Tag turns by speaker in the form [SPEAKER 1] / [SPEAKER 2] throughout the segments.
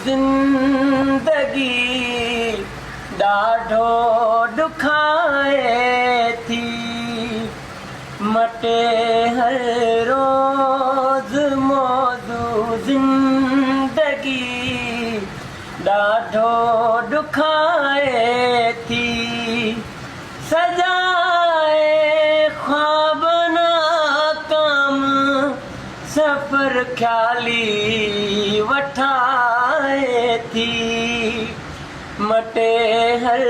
[SPEAKER 1] जिंदगी ॾाढो ॾुखाए थी मटे हर रोज़ मौजू जिंदगी ॾाढो ॾुखाए थी सजाए ख्वाब नाकाम सफ़र ख़्याली वठाए थी मटे हर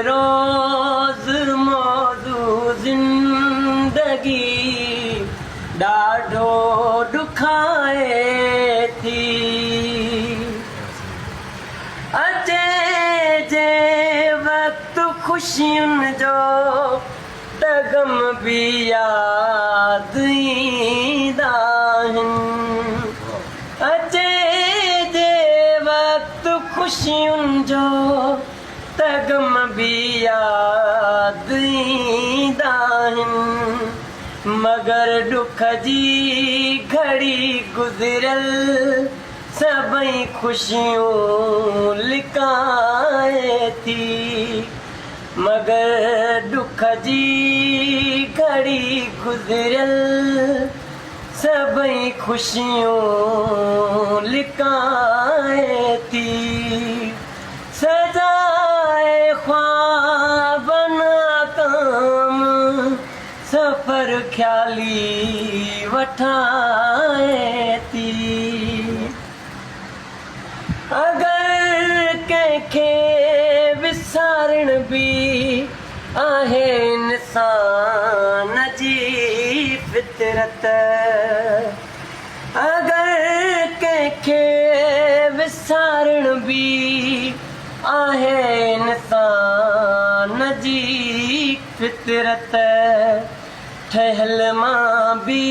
[SPEAKER 1] रोज़ मौजू जिंदगी ॾाढो ॾुखाए थी अचे जे वक़्तु ख़ुशियुनि जो त ग़म बि यादि ईंदा आहिनि अचे जे वक़्तु ख़ुशियुनि जो त ग़म बि यादि ईंदा आहिनि मगर ॾुख जी घड़ी गुज़िरियल सभई ख़ुशियूं लिकाए थी मगर ॾुख जी घड़ी गुज़िरियल सभई ख़ुशियूं लिकाए थी सजाए ख्वाब नाकाम सफ़र ख़्याली वठाए थी अगर कंहिंखे विसारण बि आहे इंसान जी फितरत अगर कंहिंखे विसारण बि आहे इंसान जी फितरत ठहियल मां बि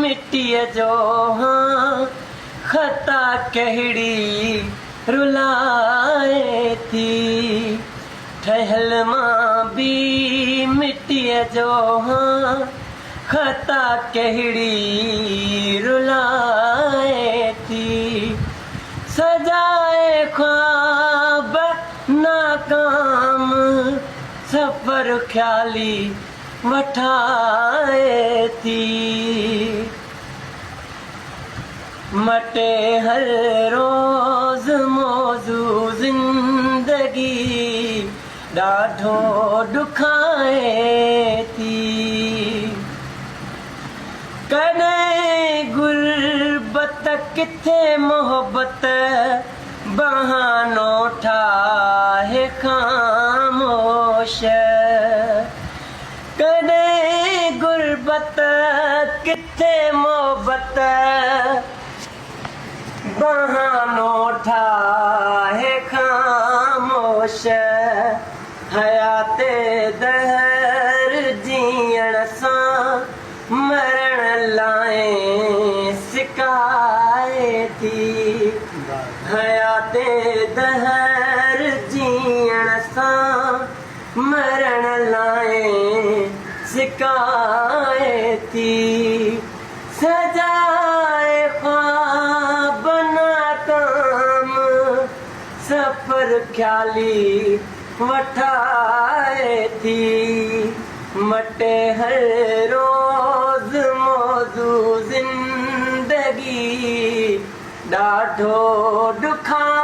[SPEAKER 1] मिटीअ जो हाँ ख़ता कहिड़ी रुलाए थी ठहियल मां बि मिटीअ जो हाँ ख़ता कहिड़ी रुलाए थी सजाए ख्वाब नाकाम सफ़र ख़्याली वठाए थी मटे हर रोज़ मौजू जिंदगी ॾाढो ॾुखाए थी कॾहिं गुरबत किथे मोहबत बहानो ठाहे ख़ामोश कॾहिं गुरबत किथे मोहबत बहानो ठाहे ख़ामोश हयाते दहर जीअण सां मरण लाइ सिकाए थी हयाते दहर जीअण सां मरण लाइ सिकाए थी सजाए ख्वाब नाकाम सफ़र ख़्याली वठाए थी मटे हर रोज़ मौजू जिंदगी ॾाढो ॾुखाए